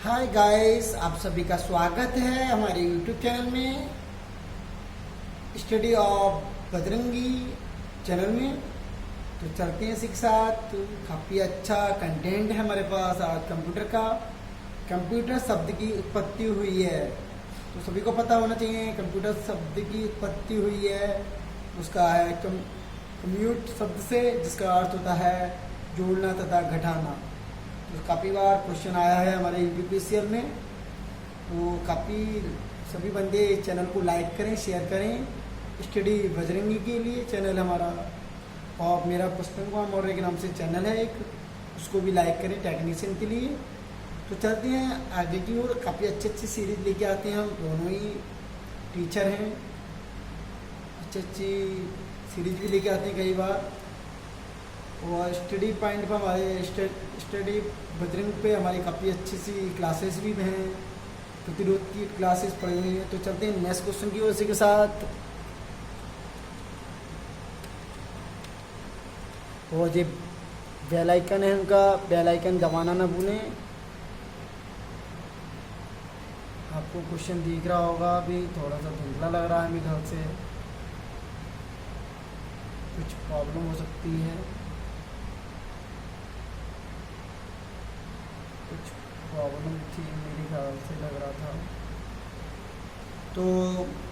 Hi guys, आप सभी का स्वागत है हमारे यूट्यूब चैनल में, स्टडी ऑफ बजरंगी चैनल में। तो चलते हैं इसी के साथ। तो काफ़ी अच्छा कंटेंट है हमारे पास आज कंप्यूटर का। कंप्यूटर शब्द की उत्पत्ति हुई है, तो सभी को पता होना चाहिए कंप्यूटर शब्द की उत्पत्ति हुई है। उसका है कम्यूट शब्द से, जिसका अर्थ होता है जोड़ना तथा घटाना। तो काफ़ी बार क्वेश्चन आया है हमारे यूपीपीसीएल में। तो काफ़ी सभी बंदे चैनल को लाइक करें, शेयर करें। स्टडी बजरंगी के लिए चैनल हमारा, और मेरा पुष्पन कुमार मौर्य के नाम से चैनल है एक, उसको भी लाइक करें टेक्नीशियन के लिए। तो चलते हैं आगे की ओर। काफ़ी अच्छी सीरीज लेके आते हैं, हम दोनों ही टीचर हैं, अच्छी सीरीज भी लेके आते हैं कई बार। और स्टडी पॉइंट पर हमारे स्टडी बजरंग पे हमारी काफ़ी अच्छी सी क्लासेस भी हैं, प्रतिरोध की क्लासेस पढ़ी हुई हैं। तो चलते हैं नेक्स्ट क्वेश्चन की ओर इसी के साथ। और जो बेल आइकन है उनका बेल आइकन दबाना ना भूलें। आपको क्वेश्चन दिख रहा होगा, अभी थोड़ा सा धुंधला लग रहा है मेरे ख्याल से, कुछ प्रॉब्लम हो सकती है, कुछ प्रॉब्लम थी मेरे ख्याल से, लग रहा था। तो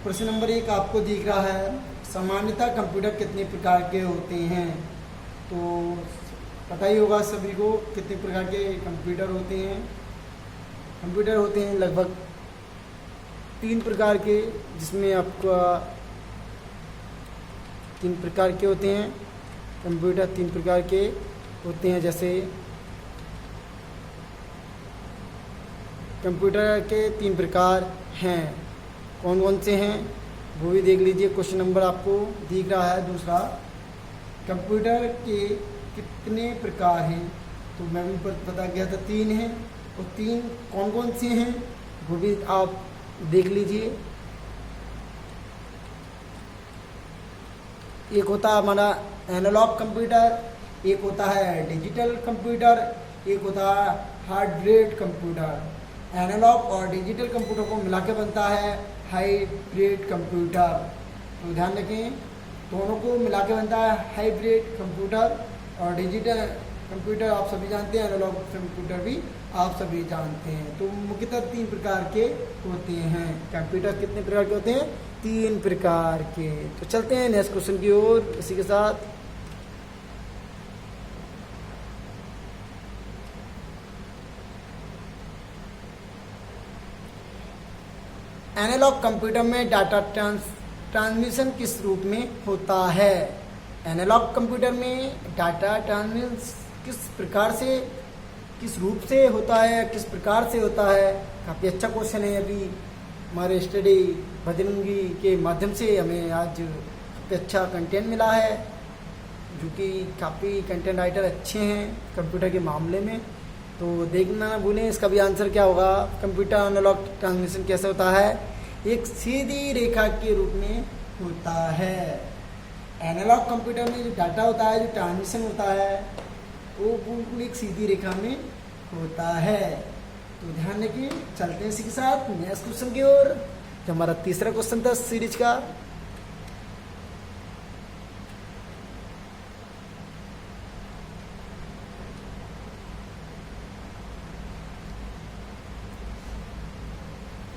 प्रश्न नंबर 1 आपको दिख रहा है, सामान्यतः कंप्यूटर कितने प्रकार के होते हैं। तो पता ही होगा सभी को कितने प्रकार के कंप्यूटर होते हैं। कंप्यूटर होते हैं लगभग 3 प्रकार के, जिसमें आपका 3 प्रकार के होते हैं कंप्यूटर। 3 प्रकार के होते हैं, जैसे कंप्यूटर के 3 प्रकार हैं। कौन कौन से हैं वो भी देख लीजिए। क्वेश्चन नंबर आपको दिख रहा है दूसरा, कंप्यूटर के कितने प्रकार हैं। तो मैं भी बता गया था 3 हैं, और 3 कौन कौन से हैं वो भी आप देख लीजिए। एक होता है हमारा एनालॉग कंप्यूटर, एक होता है डिजिटल कंप्यूटर, एक होता है हाइब्रिड कंप्यूटर। एनालॉग और डिजिटल कंप्यूटर को मिला के बनता है हाइब्रिड कंप्यूटर। तो ध्यान रखें, दोनों को मिला के बनता है हाइब्रिड कंप्यूटर। और डिजिटल कंप्यूटर आप सभी जानते हैं, एनालॉग कंप्यूटर भी आप सभी जानते हैं। तो मुख्यतः 3 प्रकार के होते हैं कंप्यूटर। कितने प्रकार के होते हैं? 3 प्रकार के। तो चलते हैं नेक्स्ट क्वेश्चन की ओर इसी के साथ। एनालॉग कंप्यूटर में डाटा ट्रांसमिशन किस रूप में होता है। एनालॉग कंप्यूटर में डाटा ट्रांसमिशन किस प्रकार से, किस रूप से होता है, किस प्रकार से होता है। काफ़ी अच्छा क्वेश्चन है। अभी हमारे स्टडी बजरंगी के माध्यम से हमें आज काफ़ी अच्छा कंटेंट मिला है, जो कि काफ़ी कंटेंट राइटर अच्छे हैं कंप्यूटर के मामले में। तो देखना ना भूलें इसका भी आंसर क्या होगा। कंप्यूटर एनालॉग ट्रांसमिशन कैसे होता है? एक सीधी रेखा के रूप में होता है। एनालॉग कंप्यूटर में जो डाटा होता है, जो ट्रांसमिशन होता है, वो बिल्कुल एक सीधी रेखा में होता है। तो ध्यान रखिए। चलते हैं इसी के साथ नेक्स्ट क्वेश्चन की ओर, जो हमारा तीसरा क्वेश्चन था सीरीज का।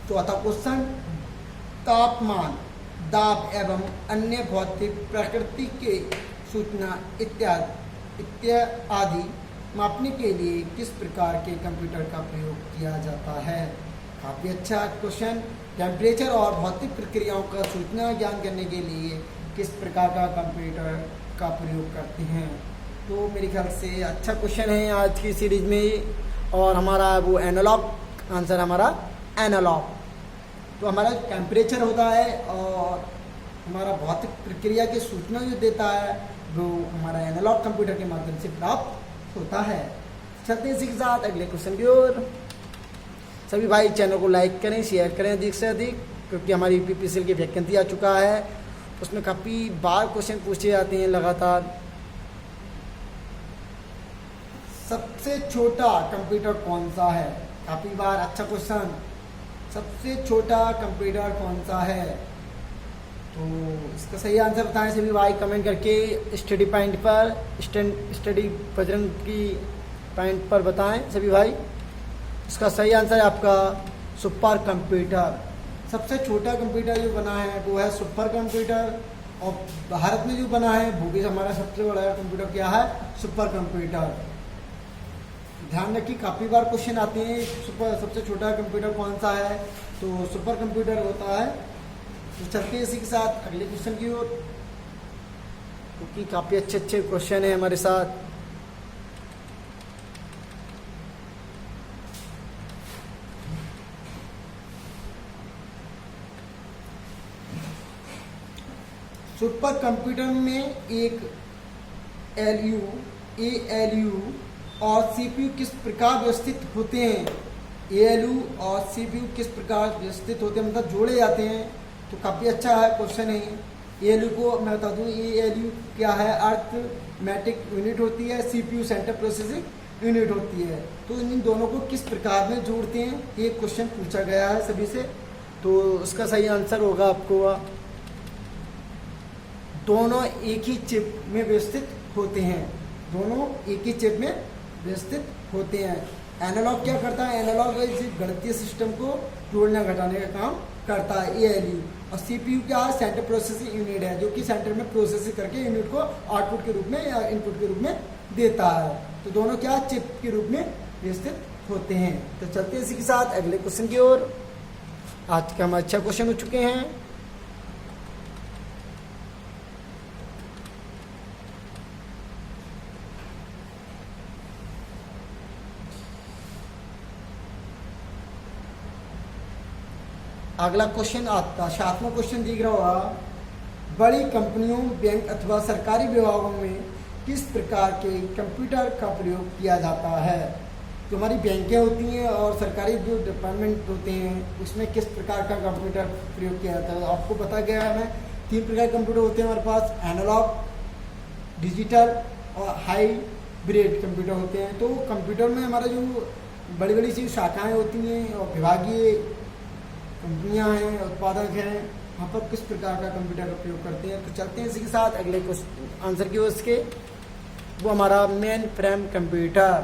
चौथा क्वेश्चन, तापमान, दाब एवं अन्य भौतिक प्रकृति के सूचना इत्यादि मापने के लिए किस प्रकार के कंप्यूटर का प्रयोग किया जाता है। काफ़ी अच्छा क्वेश्चन। टेम्परेचर और भौतिक प्रक्रियाओं का सूचना ज्ञान करने के लिए किस प्रकार का कंप्यूटर का प्रयोग करते हैं। तो मेरे ख्याल से अच्छा क्वेश्चन है आज की सीरीज में। और हमारा वो एनालॉग, आंसर हमारा एनालॉग। तो हमारा टेम्परेचर होता है और हमारा भौतिक प्रक्रिया की सूचना जो देता है वो हमारा एनालॉग कंप्यूटर के माध्यम से प्राप्त होता है। चलते हैं इसी के साथ अगले क्वेश्चन की ओर। सभी भाई चैनल को लाइक करें, शेयर करें अधिक से अधिक, क्योंकि हमारी यूपीपीसीएल की वैकेंसी आ चुका है। उसमें काफ़ी बार क्वेश्चन पूछे जाते हैं लगातार। सबसे छोटा कंप्यूटर कौन सा है? काफ़ी बार अच्छा क्वेश्चन, सबसे छोटा कंप्यूटर कौन सा है? तो इसका सही आंसर बताएं सभी भाई कमेंट करके स्टडी पॉइंट पर, स्टडी बजरंग की पॉइंट पर बताएं सभी भाई। इसका सही आंसर है आपका सुपर कंप्यूटर। सबसे छोटा कंप्यूटर जो बना है वो है सुपर कंप्यूटर, और भारत में जो बना है वो भी हमारा सबसे बड़ा कंप्यूटर क्या है? Super computer. ध्यान रखिए काफ़ी बार क्वेश्चन आते हैं सबसे छोटा कंप्यूटर कौन सा है, तो सुपर कंप्यूटर होता है। तो चलते हैं इसी के साथ अगले क्वेश्चन की ओर, क्योंकि काफ़ी अच्छे अच्छे क्वेश्चन है हमारे साथ। सुपर कंप्यूटर में एक ALU और CPU किस प्रकार व्यवस्थित होते हैं? ALU और CPU किस प्रकार व्यवस्थित होते हैं, मतलब जोड़े जाते हैं। तो काफ़ी अच्छा है क्वेश्चन है। ALU को मैं बता दूँ, ALU क्या है? अर्थमेटिक यूनिट होती है, CPU सेंट्रल प्रोसेसिंग यूनिट होती है। तो इन दोनों को किस प्रकार में जोड़ते हैं, ये क्वेश्चन पूछा गया है सभी से। तो उसका सही आंसर होगा आपको दोनों एक ही चिप में व्यवस्थित होते हैं, दोनों एक ही चिप में व्यवस्थित होते हैं। एनालॉग क्या करता है? एनालॉग गणितीय सिस्टम को जोड़ने घटाने का काम करता है ALU। और CPU क्या है? सेंटर प्रोसेसिंग यूनिट है, जो कि सेंटर में प्रोसेसिंग करके यूनिट को आउटपुट के रूप में या इनपुट के रूप में देता है। तो दोनों क्या चिप के रूप में व्यवस्थित होते हैं। तो चलते हैं इसी के साथ अगले क्वेश्चन की ओर। आज के हमारे 6 क्वेश्चन हो चुके हैं। अगला क्वेश्चन आता 7वां क्वेश्चन दिख रहा होगा, बड़ी कंपनियों, बैंक अथवा सरकारी विभागों में किस प्रकार के कंप्यूटर का प्रयोग किया जाता है? जो हमारी बैंकें होती हैं और सरकारी जो डिपार्टमेंट होते हैं उसमें किस प्रकार का कंप्यूटर प्रयोग किया जाता है? आपको पता गया है हमें 3 प्रकार के कंप्यूटर होते हैं हमारे पास, एनालॉग, डिजिटल और हाइब्रिड कंप्यूटर होते हैं। तो कंप्यूटर में हमारा जो बड़ी बड़ी सी शाखाएँ होती हैं और विभागीय कंपनियां हैं, उत्पादक हैं, वहाँ पर किस प्रकार का कंप्यूटर का प्रयोग करते हैं। तो चलते हैं इसी के साथ अगले क्वेश्चन आंसर की ओर। उसके वो हमारा मेन फ्रेम कंप्यूटर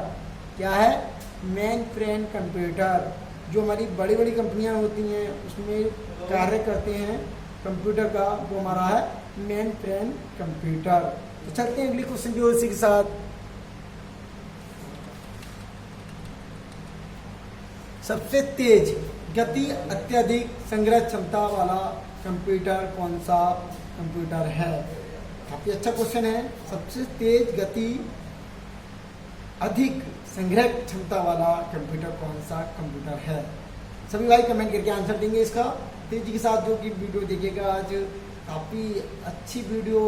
क्या है? मेन फ्रेम कंप्यूटर जो हमारी बड़ी बड़ी कंपनियां होती हैं उसमें कार्य करते हैं कंप्यूटर का, वो हमारा है मेन फ्रेम कंप्यूटर। तो चलते हैं अगले क्वेश्चन की ओर इसी के साथ। सबसे तेज गति, अत्यधिक संग्रह क्षमता वाला कंप्यूटर कौन सा कंप्यूटर है? काफ़ी अच्छा क्वेश्चन है। सबसे तेज गति, अधिक संग्रह क्षमता वाला कंप्यूटर कौन सा कंप्यूटर है? सभी भाई कमेंट करके आंसर देंगे इसका तेजी के साथ। जो कि वीडियो देखिएगा, आज काफ़ी अच्छी वीडियो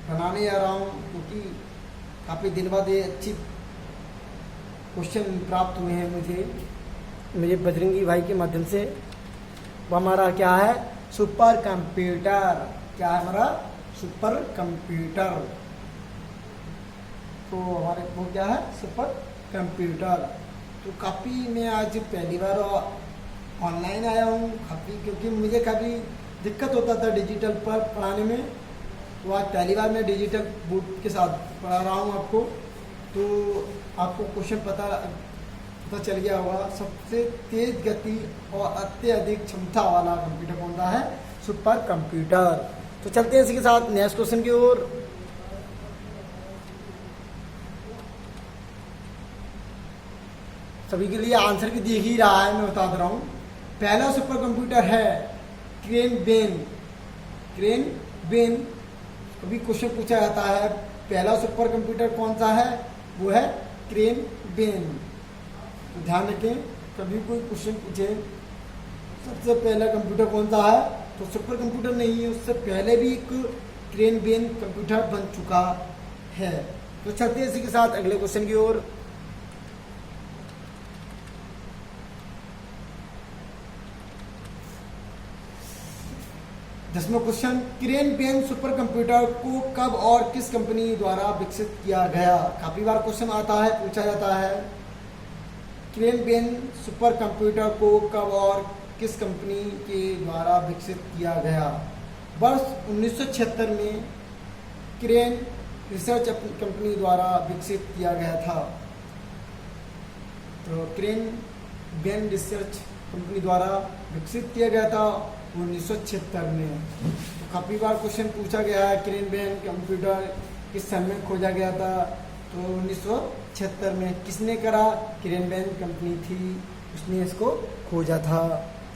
बनाने जा रहा हूँ, क्योंकि काफ़ी दिन बाद ये अच्छी क्वेश्चन प्राप्त हुए हैं मुझे बजरंगी भाई के माध्यम से। वो हमारा क्या है? Super computer. क्या है हमारा? Super computer. तो हमारे वो क्या है? Super computer. तो काफ़ी मैं आज पहली बार ऑनलाइन आया हूँ काफ़ी, क्योंकि मुझे काफ़ी दिक्कत होता था डिजिटल पर पढ़ाने में। तो आज पहली बार मैं डिजिटल बोर्ड के साथ पढ़ा रहा हूँ आपको। तो आपको क्वेश्चन पता चल गया होगा। सबसे तेज गति और अत्यधिक क्षमता वाला कंप्यूटर कौन सा है? Super computer. तो चलते हैं इसी के साथ नेक्स्ट क्वेश्चन की ओर। सभी के लिए आंसर भी दिख ही रहा है, मैं बता दे रहा हूँ। पहला सुपर कंप्यूटर है क्रेन बेन। कभी क्वेश्चन पूछा जाता है पहला सुपर कंप्यूटर कौन सा है? वो है क्रेन बेन। ध्यान रखें, कभी कोई क्वेश्चन पूछे सबसे पहला कंप्यूटर कौन सा है, तो सुपर कंप्यूटर नहीं है, उससे पहले भी एक क्रेन बेन कंप्यूटर बन चुका है। तो चलते हैं इसी के साथ अगले क्वेश्चन की ओर। दसवां question, crane Ben super computer को कब और किस कंपनी द्वारा विकसित किया गया? काफी बार क्वेश्चन आता है, पूछा जाता है। क्रेन बेन सुपर कंप्यूटर को कब और किस कंपनी के द्वारा विकसित किया गया? वर्ष 1976 में क्रेन रिसर्च कंपनी द्वारा विकसित किया गया था। तो क्रेन बेन रिसर्च कंपनी द्वारा विकसित किया गया था 1976 में। तो काफ़ी बार क्वेश्चन पूछा गया है, क्रेन बेन कंप्यूटर किस सन में खोजा गया था? तो 1976 में। किसने करा? क्रेन बेन कंपनी थी, उसने इसको खोजा था।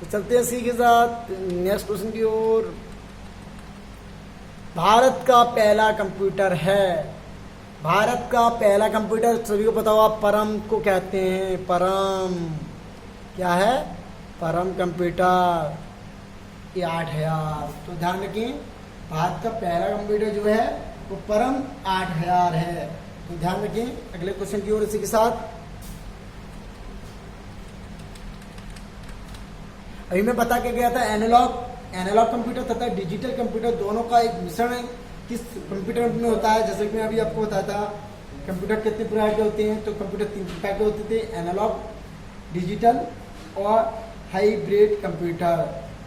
तो चलते हैं इसी के साथ नेक्स्ट क्वेश्चन की ओर। भारत का पहला कंप्यूटर है। भारत का पहला कंप्यूटर सभी को पता होगा, परम को कहते हैं। परम क्या है? परम कंप्यूटर। ये 8000। तो ध्यान रखें, भारत का पहला कंप्यूटर जो है वो परम 8000 है। तो ध्यान रखें अगले क्वेश्चन की ओर इसी के साथ। अभी मैं बता के गया था एनालॉग कंप्यूटर तथा डिजिटल कंप्यूटर दोनों का एक मिश्रण किस कंप्यूटर में होता है। जैसे कि मैं अभी आपको बताया था कंप्यूटर कितने प्रकार के होते हैं। तो कंप्यूटर 3 प्रकार के होते थे, एनालॉग, डिजिटल और हाइब्रिड कंप्यूटर।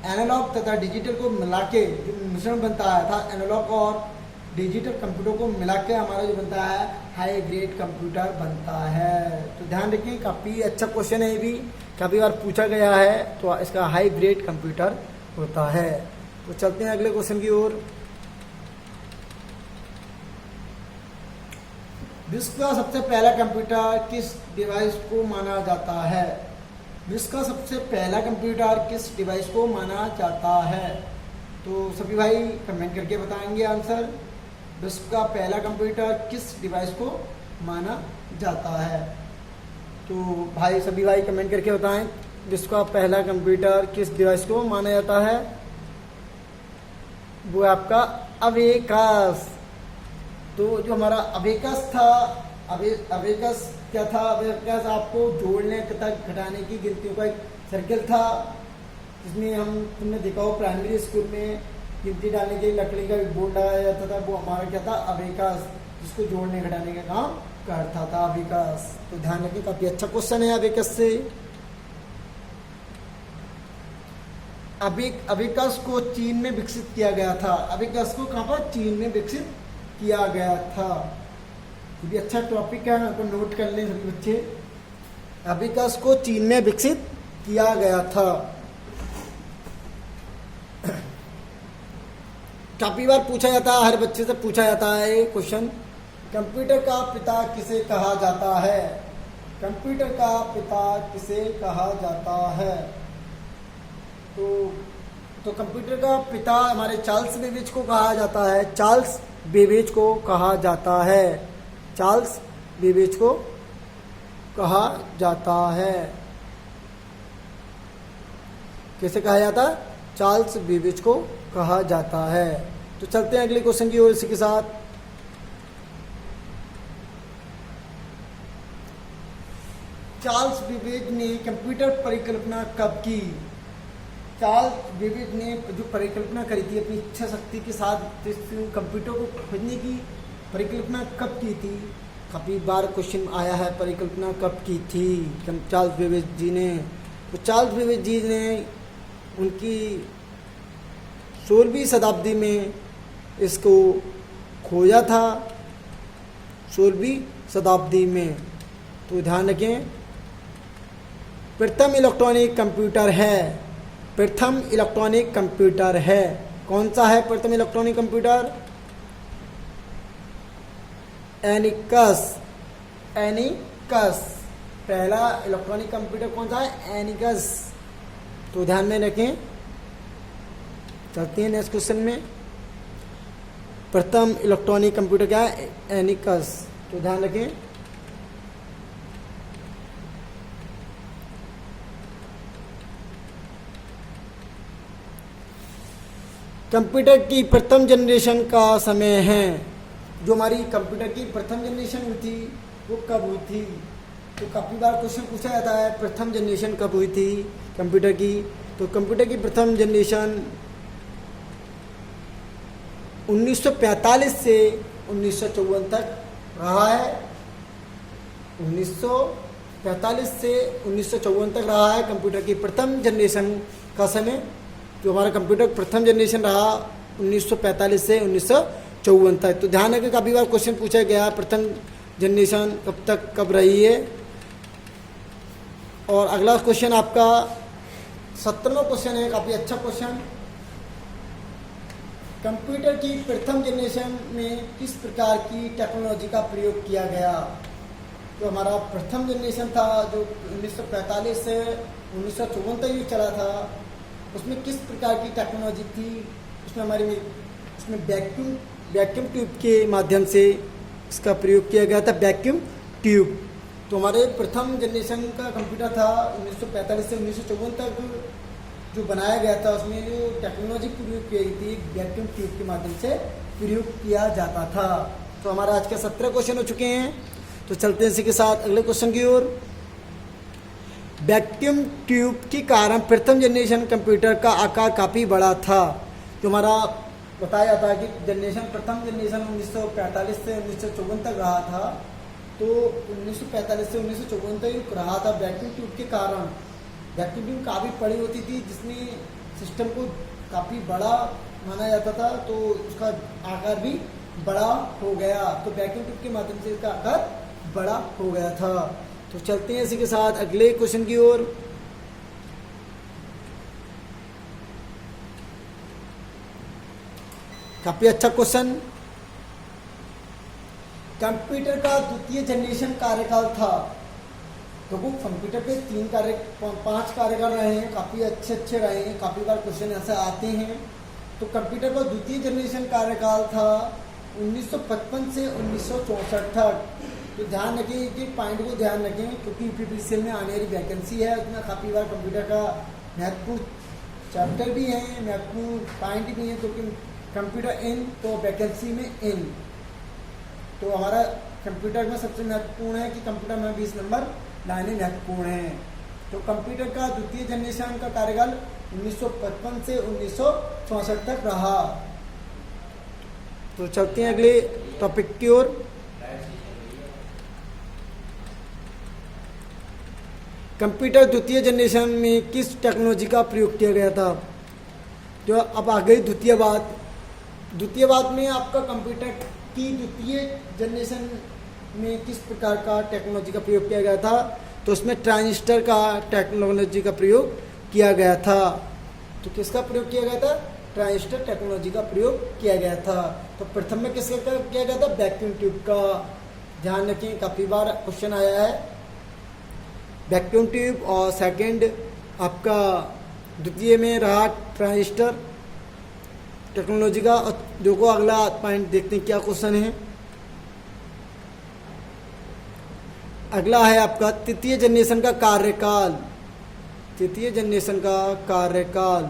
एनालॉग तथा डिजिटल को मिला के जो मिश्रण बनता है था, एनालॉग और डिजिटल कंप्यूटर को मिला के हमारा जो बनता है हाइब्रिड कंप्यूटर बनता है। तो ध्यान रखें, काफ़ी अच्छा क्वेश्चन है, ये भी काफ़ी बार पूछा गया है। तो इसका हाइब्रिड कंप्यूटर होता है। तो चलते हैं अगले क्वेश्चन की ओर। विश्व का सबसे पहला कंप्यूटर किस डिवाइस को माना जाता है? विश्व का सबसे पहला कंप्यूटर किस डिवाइस को माना जाता है? तो सभी भाई कमेंट करके बताएंगे आंसर। विश्व का पहला कंप्यूटर किस डिवाइस को माना जाता है? तो भाई सभी भाई कमेंट करके बताएं, विश्व का पहला कंप्यूटर किस डिवाइस को माना जाता है? वो आपका अबेकस। तो जो हमारा अबेकस था, अबेकस क्या था? अबेकस आपको जोड़ने तथा घटाने की गिनतियों का एक सर्कल था, जिसमें तुमने देखा हो प्राइमरी स्कूल में गिनती डालने के लिए लकड़ी का एक बोर्ड लगाया जाता था। वो हमारा क्या था? अबेकस, जिसको जोड़ने घटाने का काम करता था अबेकस। तो ध्यान रखिए, काफी अच्छा क्वेश्चन है अबेकस से। अबेकस को चीन में विकसित किया गया था। अबेकस को कहाँ पर? चीन में विकसित किया गया था। ये भी अच्छा टॉपिक है, आपको नोट कर लें सभी बच्चे। अबेकस को चीन में विकसित किया गया था। काफी बार पूछा जाता है, हर बच्चे से पूछा जाता है ये क्वेश्चन, कंप्यूटर का पिता किसे कहा जाता है? कंप्यूटर का पिता किसे कहा जाता है? तो कंप्यूटर का पिता हमारे चार्ल्स बेबेज को कहा जाता है। चार्ल्स बेबेज को कहा जाता है। चार्ल्स बेबेज को कहा जाता है। कैसे कहा जाता है? चार्ल्स बेबेज को कहा जाता है। तो चलते हैं अगले क्वेश्चन की ओर इसी के साथ। चार्ल्स बेबेज ने कंप्यूटर परिकल्पना कब की? चार्ल्स बेबेज ने जो परिकल्पना करी थी अपनी इच्छा शक्ति के साथ, कंप्यूटर को खोजने की परिकल्पना कब की थी? काफ़ी बार क्वेश्चन आया है, परिकल्पना कब की थी चार्ल्स बेबेज जी ने? तो चार्ल्स बेबेज जी ने उनकी 16वीं शताब्दी में इसको खोजा था, 16वीं शताब्दी में। तो ध्यान रखें, प्रथम इलेक्ट्रॉनिक कंप्यूटर है। प्रथम इलेक्ट्रॉनिक कंप्यूटर है। कौन सा है प्रथम इलेक्ट्रॉनिक कंप्यूटर? एनिकस। एनिकस पहला इलेक्ट्रॉनिक कंप्यूटर कौन सा है? एनिकस। तो ध्यान में रखें। चलते हैं नेक्स्ट क्वेश्चन में। प्रथम इलेक्ट्रॉनिक कंप्यूटर क्या है? एनिकस। तो ध्यान रखें। कंप्यूटर की प्रथम जनरेशन का समय है। जो हमारी कंप्यूटर की प्रथम जनरेशन हुई थी वो कब हुई थी? तो काफ़ी बार क्वेश्चन पूछा जाता है, प्रथम जनरेशन कब हुई थी कंप्यूटर की? तो कंप्यूटर की प्रथम जनरेशन 1945 से 1954 तक रहा है। 1945 1945 से 1954 तक रहा है कंप्यूटर की प्रथम जनरेशन का समय। जो हमारा कंप्यूटर प्रथम जनरेशन रहा 1945 से 1954 तक। तो ध्यान रखें, काफ़ी बार क्वेश्चन पूछा गया प्रथम जनरेशन कब तक कब रही है। और अगला क्वेश्चन आपका 17वां क्वेश्चन है, काफ़ी अच्छा क्वेश्चन। कंप्यूटर की प्रथम जनरेशन में किस प्रकार की टेक्नोलॉजी का प्रयोग किया गया। तो हमारा प्रथम जनरेशन था जो 1945 से 1954 तक ये चला था, उसमें किस प्रकार की टेक्नोलॉजी थी। उसमें वैक्यूम ट्यूब के माध्यम से इसका प्रयोग किया गया था, वैक्यूम ट्यूब। तो हमारे प्रथम जनरेशन का कंप्यूटर था 1945 से 1954 तक जो बनाया गया था, उसमें जो टेक्नोलॉजी प्रयोग की गई थी वैक्यूम ट्यूब के माध्यम से प्रयोग किया जाता था। तो हमारा आज के 17 क्वेश्चन हो चुके हैं। तो चलते हैं इसी के साथ अगले क्वेश्चन की ओर। वैक्यूम ट्यूब के कारण प्रथम जनरेशन कंप्यूटर का आकार काफ़ी बड़ा था। तो हमारा बताया था कि प्रथम जनरेशन 1945 से 1954 तक रहा था। तो 1945 से 1954 तक रहा था वैक्यूम ट्यूब के कारण। वैक्यूम ट्यूब काफ़ी बड़ी होती थी जिसमें सिस्टम को काफ़ी बड़ा माना जाता था, तो उसका आकार भी बड़ा हो गया। तो वैक्यूम ट्यूब के माध्यम से इसका आकार बड़ा हो गया था। तो चलते हैं इसी के साथ अगले क्वेश्चन की ओर। काफी अच्छा क्वेश्चन। कंप्यूटर का द्वितीय जनरेशन कार्यकाल था। तो कंप्यूटर पे 5 कार्यकाल रहे हैं, काफी अच्छे रहे हैं, काफी बार क्वेश्चन ऐसे आते हैं। तो कंप्यूटर का द्वितीय जनरेशन कार्यकाल था 1955 से 1964 तक। तो ध्यान रखें कि पॉइंट को ध्यान रखें, क्योंकि यूपीपीसीएल में आने वाली वैकेंसी है, उसमें काफ़ी बार कंप्यूटर का महत्वपूर्ण चैप्टर भी है, महत्वपूर्ण पॉइंट भी है। क्योंकि कंप्यूटर इन तो वैकेंसी में इन, तो हमारा कंप्यूटर में सबसे महत्वपूर्ण है कि कंप्यूटर में 20 नंबर लाने महत्वपूर्ण है। तो कंप्यूटर का द्वितीय जनरेशन का कार्यकाल 1955 से 1964 तक रहा। तो चलते हैं अगले टॉपिक की ओर। कंप्यूटर द्वितीय जनरेशन में किस टेक्नोलॉजी का प्रयोग किया गया था। जो अब आ गई द्वितीयवाद में आपका कंप्यूटर की द्वितीय जनरेशन में किस प्रकार का टेक्नोलॉजी का प्रयोग किया गया था। तो उसमें ट्रांजिस्टर का टेक्नोलॉजी का प्रयोग किया गया था। तो किसका प्रयोग किया गया था, ट्रांजिस्टर टेक्नोलॉजी का प्रयोग किया गया था। तो प्रथम में किसका किया गया था, वैक्यूम ट्यूब का। ध्यान रखें, काफ़ी बार क्वेश्चन आया है वैक्यूम ट्यूब। और सेकंड आपका द्वितीय में रहा ट्रांजिस्टर टेक्नोलॉजी का। और देखो अगला पॉइंट देखते हैं क्या क्वेश्चन है। अगला है आपका तृतीय जनरेशन का कार्यकाल। तृतीय जनरेशन का कार्यकाल।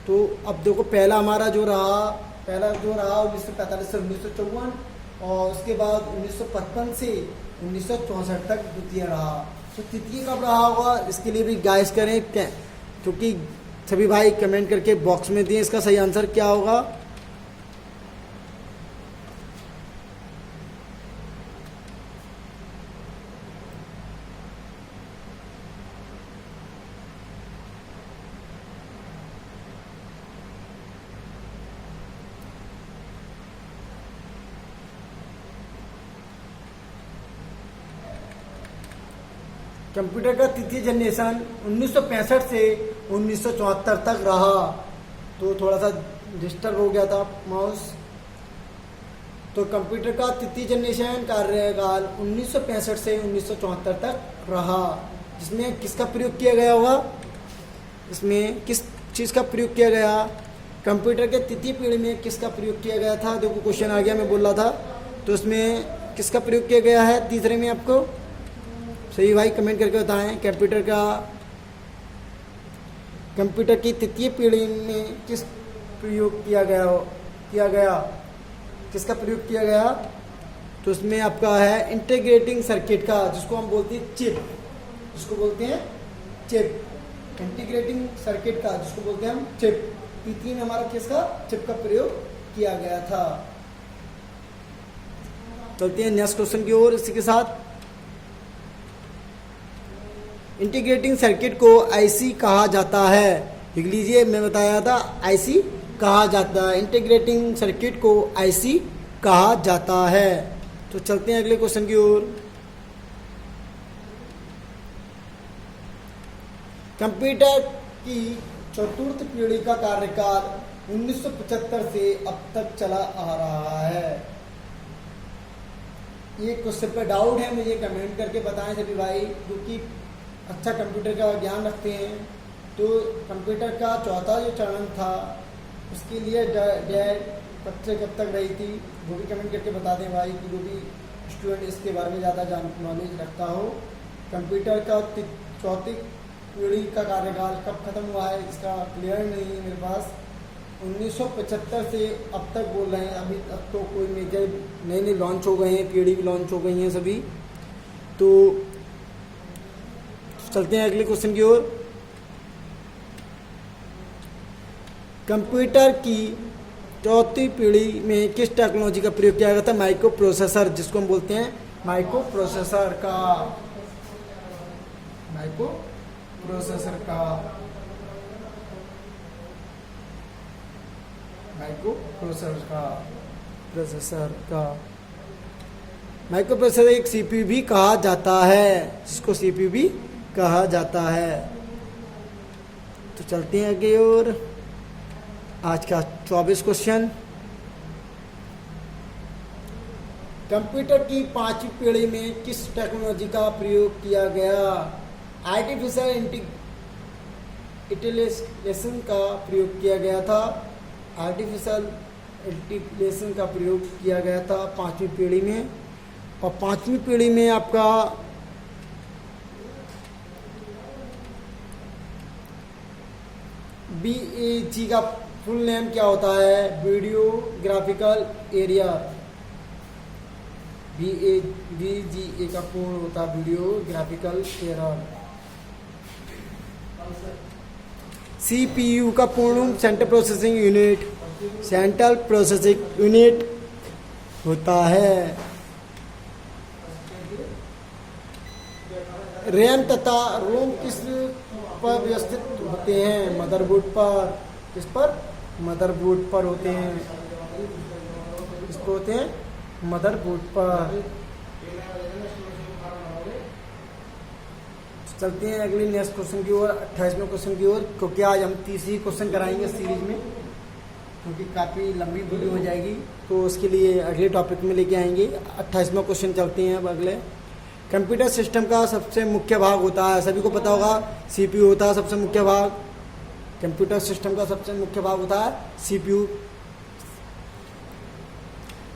तो अब देखो पहला हमारा जो रहा 1945 से 1954, और उसके बाद 1955 से 1964 तक द्वितीय रहा। तो तृतीय कब रहा होगा, इसके लिए भी गाइस करें, क्योंकि सभी भाई कमेंट करके बॉक्स में दिए इसका सही आंसर क्या होगा। कंप्यूटर का तृतीय जनरेशन 1965 से 1974 तक रहा। तो थोड़ा सा डिस्टर्ब हो गया था माउस। तो कंप्यूटर का तृतीय जनरेशन कार्यकाल 1965 से 1974 तक रहा, जिसमें किसका प्रयोग किया गया होगा, इसमें किस चीज़ का प्रयोग किया गया, कंप्यूटर के तृतीय पीढ़ी में किसका प्रयोग किया गया था। देखो क्वेश्चन आ गया, मैं बोल रहा था। तो उसमें किसका प्रयोग किया गया है तीसरे में, आपको सही भाई कमेंट करके बताएं। कंप्यूटर की तृतीय पीढ़ी में किस प्रयोग किया गया किसका प्रयोग किया गया। तो उसमें आपका है इंटीग्रेटिंग सर्किट का, जिसको हम बोलते हैं चिप, इंटीग्रेटिंग सर्किट का जिसको बोलते हैं हम चिप। तृतीय में हमारा किसका, चिप का प्रयोग किया गया था। चलते हैं नेक्स्ट क्वेश्चन की ओर। इसी के साथ इंटीग्रेटिंग सर्किट को आईसी कहा जाता है। लिख लीजिए, मैं बताया था आईसी कहा जाता है, इंटीग्रेटिंग सर्किट को आईसी कहा जाता है। तो चलते हैं अगले क्वेश्चन की ओर। कंप्यूटर की चतुर्थ पीढ़ी का कार्यकाल 1975 से अब तक चला आ रहा है। ये क्वेश्चन पे डाउट है, मुझे कमेंट करके बताएं सभी भाई, क्योंकि अच्छा कंप्यूटर का ज्ञान रखते हैं। तो कंप्यूटर का चौथा जो चरण था उसके लिए डेट कब से कब तक रही थी, वो भी कमेंट करके बता दें भाई, कि जो भी स्टूडेंट इसके बारे में ज़्यादा नॉलेज रखता हो। कंप्यूटर का चौथी पीढ़ी का कार्यकाल कब खत्म हुआ है इसका क्लियर नहीं है मेरे पास। 1975 से अब तक बोल रहे हैं। अभी तक तो कोई मेजर नए नए लॉन्च हो गए हैं, पीढ़ी भी लॉन्च हो गई हैं सभी। तो चलते हैं अगले क्वेश्चन की ओर। कंप्यूटर की चौथी पीढ़ी में किस टेक्नोलॉजी का प्रयोग किया गया था? माइक्रो प्रोसेसर, जिसको हम बोलते हैं माइक्रो प्रोसेसर का, माइक्रो प्रोसेसर का, माइक्रो प्रोसेसर का, माइक्रो प्रोसेसर एक सीपीयू भी कहा जाता है, जिसको सीपीयू भी कहा जाता है। तो चलते हैं आगे और आज का 24 क्वेश्चन। कंप्यूटर की पांचवी पीढ़ी में किस टेक्नोलॉजी का प्रयोग किया गया? आर्टिफिशियल इंटेलिजेंस का प्रयोग किया गया था। आर्टिफिशियल इंटेलिजेंस का प्रयोग किया गया था पांचवी पीढ़ी में। और पांचवी पीढ़ी में आपका BAG का फुल नेम क्या होता है? Video graphical area. VGA का पूर्ण होता है वीडियो ग्राफिकल एरिया। CPU का पूर्ण central processing unit, central processing unit होता है। रैम तथा रोम किस पर व्यवस्थित होते हैं? मदरबोर्ड पर। किस पर? मदरबोर्ड पर होते हैं। किस पर होते हैं? मदरबोर्ड पर। चलते हैं अगले नेक्स्ट क्वेश्चन की ओर, 28वें क्वेश्चन की ओर, क्योंकि आज हम 30 क्वेश्चन कराएंगे सीरीज में, क्योंकि काफ़ी लंबी वीडियो हो जाएगी। तो उसके लिए अगले टॉपिक में लेके आएंगे। 28वां क्वेश्चन चलते हैं अब अगले। कंप्यूटर सिस्टम का सबसे मुख्य भाग होता है, सभी को पता होगा CPU होता है सबसे मुख्य भाग। कंप्यूटर सिस्टम का सबसे मुख्य भाग होता है CPU।